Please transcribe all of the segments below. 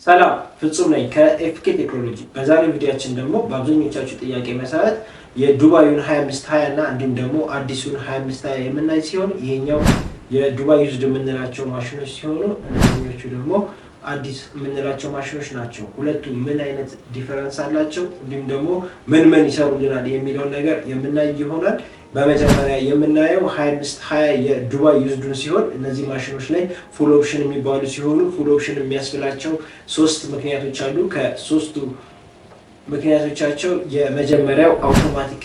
ሰላም ፍጹም ነኝ ከኤፍኬ ቴክኖሎጂ። በዛሬው ቪዲዮአችን ደግሞ በአብዛኞቻችሁ ጥያቄ መሰረት የዱባዩን 2520 እና እንዲሁም ደግሞ አዲሱን 2520 የምናይ ሲሆን ይሄኛው የዱባይ ዩዝድ የምንላቸው ማሽኖች ሲሆኑ እነዚህኞቹ ደግሞ አዲስ የምንላቸው ማሽኖች ናቸው። ሁለቱም ምን አይነት ዲፈረንስ አላቸው እንዲሁም ደግሞ ምን ይሰሩልናል የሚለውን ነገር የምናይ ይሆናል። በመጀመሪያ የምናየው 2520 የዱባይ ዩዝዱን ሲሆን እነዚህ ማሽኖች ላይ ፉል ኦፕሽን የሚባሉ ሲሆኑ ፉል ኦፕሽን የሚያስብላቸው ሶስት ምክንያቶች አሉ። ከሶስቱ ምክንያቶቻቸው የመጀመሪያው አውቶማቲክ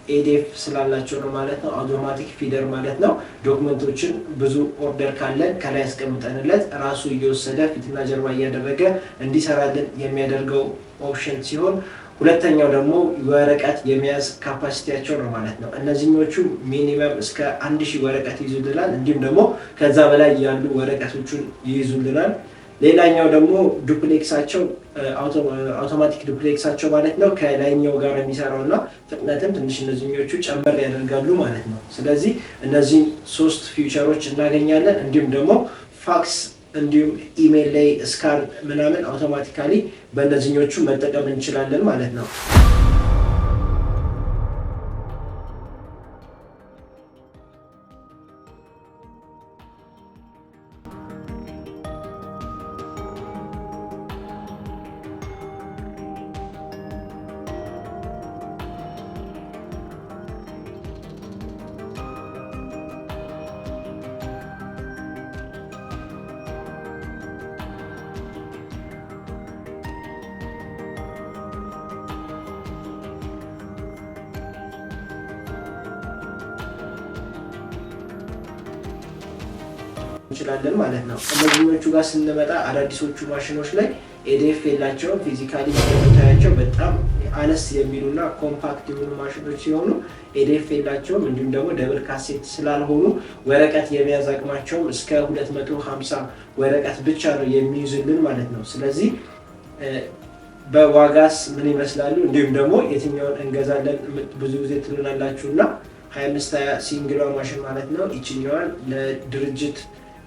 ኤዲኤፍ ስላላቸው ነው ማለት ነው። አውቶማቲክ ፊደር ማለት ነው። ዶክመንቶችን ብዙ ኦርደር ካለን ከላይ ያስቀምጠንለት ራሱ እየወሰደ ፊትና ጀርባ እያደረገ እንዲሰራልን የሚያደርገው ኦፕሽን ሲሆን ሁለተኛው ደግሞ ወረቀት የመያዝ ካፓሲቲያቸው ነው ማለት ነው። እነዚህኞቹ ሚኒመም እስከ 1000 ወረቀት ይይዙልናል፣ እንዲሁም ደግሞ ከዛ በላይ ያሉ ወረቀቶቹን ይይዙልናል። ሌላኛው ደግሞ ዱፕሌክሳቸው አውቶማቲክ ዱፕሌክሳቸው ማለት ነው ከላይኛው ጋር የሚሰራው እና ፍጥነትም ትንሽ እነዚህኞቹ ጨመር ያደርጋሉ ማለት ነው። ስለዚህ እነዚህ ሶስት ፊውቸሮች እናገኛለን። እንዲሁም ደግሞ ፋክስ እንዲሁም ኢሜል ላይ ስካን ምናምን አውቶማቲካሊ በእነዚህኞቹ መጠቀም እንችላለን ማለት ነው። እንችላለን ማለት ነው። እነዚህኞቹ ጋር ስንመጣ አዳዲሶቹ ማሽኖች ላይ ኤዲኤፍ የላቸውም። ፊዚካሊ ታያቸው በጣም አነስ የሚሉና ኮምፓክት የሆኑ ማሽኖች ሲሆኑ ኤዲኤፍ የላቸውም። እንዲሁም ደግሞ ደብል ካሴት ስላልሆኑ ወረቀት የመያዝ አቅማቸውም እስከ 250 ወረቀት ብቻ ነው የሚይዙልን ማለት ነው። ስለዚህ በዋጋስ ምን ይመስላሉ እንዲሁም ደግሞ የትኛውን እንገዛለን ብዙ ጊዜ ትሉናላችሁ እና 2520 ሲንግሏ ማሽን ማለት ነው። ይችኛዋን ለድርጅት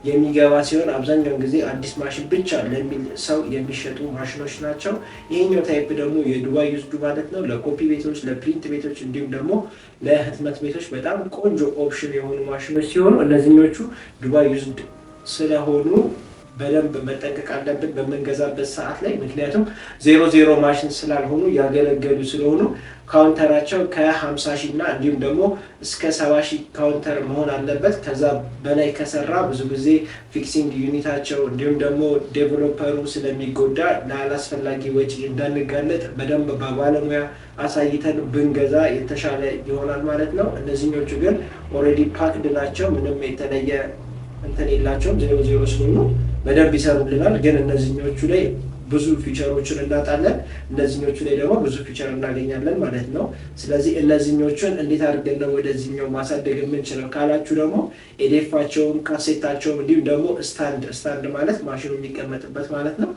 የሚገባ ሲሆን አብዛኛውን ጊዜ አዲስ ማሽን ብቻ ለሚል ሰው የሚሸጡ ማሽኖች ናቸው። ይሄኛው ታይፕ ደግሞ የዱባይ ዩዝዱ ማለት ነው ለኮፒ ቤቶች፣ ለፕሪንት ቤቶች እንዲሁም ደግሞ ለህትመት ቤቶች በጣም ቆንጆ ኦፕሽን የሆኑ ማሽኖች ሲሆኑ እነዚህኞቹ ዱባይ ዩዝድ ስለሆኑ በደንብ መጠንቀቅ አለብን በምንገዛበት ሰዓት ላይ። ምክንያቱም 00 ማሽን ስላልሆኑ ያገለገሉ ስለሆኑ ካውንተራቸው ከ50,000 እና እንዲሁም ደግሞ እስከ 70,000 ካውንተር መሆን አለበት። ከዛ በላይ ከሰራ ብዙ ጊዜ ፊክሲንግ ዩኒታቸው እንዲሁም ደግሞ ዴቨሎፐሩ ስለሚጎዳ ላላስፈላጊ ወጪ እንዳንጋለጥ በደንብ በባለሙያ አሳይተን ብንገዛ የተሻለ ይሆናል ማለት ነው። እነዚህኞቹ ግን ኦልሬዲ ፓክድ ናቸው። ምንም የተለየ እንትን የላቸውም። 00 ስለሆኑ በደንብ ይሰሩልናል። ግን እነዚህኞቹ ላይ ብዙ ፊቸሮችን እናጣለን፣ እነዚህኞቹ ላይ ደግሞ ብዙ ፊቸር እናገኛለን ማለት ነው። ስለዚህ እነዚህኞቹን እንዴት አድርገን ነው ወደዚህኛው ማሳደግ የምንችለው ካላችሁ ደግሞ ኤዲኤፋቸውም ካሴታቸውም እንዲሁም ደግሞ ስታንድ ማለት ማሽኑ የሚቀመጥበት ማለት ነው።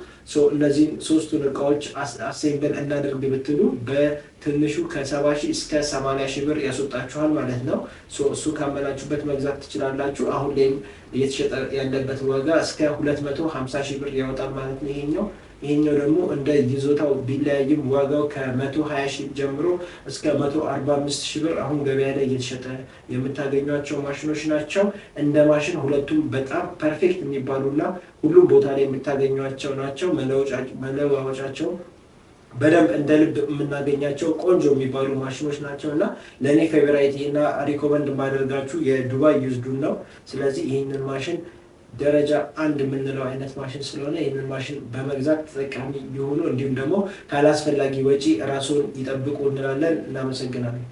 እነዚህን ሶስቱን እቃዎች አሴምብል እናደርግ ብትሉ በትንሹ ከ70,000 እስከ 80,000 ብር ያስወጣችኋል ማለት ነው። እሱ ካመናችሁበት መግዛት ትችላላችሁ። አሁን ላይም እየተሸጠ ያለበት ዋጋ እስከ 250,000 ብር ያወጣል ማለት ነው። ይሄኛው ደግሞ እንደ ይዞታው ቢለያይም ዋጋው ከ120,000 ጀምሮ እስከ 145,000 ብር አሁን ገበያ ላይ እየተሸጠ የምታገኟቸው ማሽኖች ናቸው። እንደ ማሽን ሁለቱም በጣም ፐርፌክት የሚባሉና ሁሉም ቦታ ላይ የምታገኟቸው ናቸው። መለዋወጫቸው በደንብ እንደ ልብ የምናገኛቸው ቆንጆ የሚባሉ ማሽኖች ናቸው እና ለእኔ ፌቨራይት እና ሪኮመንድ የማደርጋችሁ የዱባይ ዩዝዱን ነው። ስለዚህ ይህንን ማሽን ደረጃ 1 የምንለው አይነት ማሽን ስለሆነ ይህንን ማሽን በመግዛት ተጠቃሚ የሆኑ እንዲሁም ደግሞ ካላስፈላጊ ወጪ ራስዎን ይጠብቁ እንላለን። እናመሰግናለን።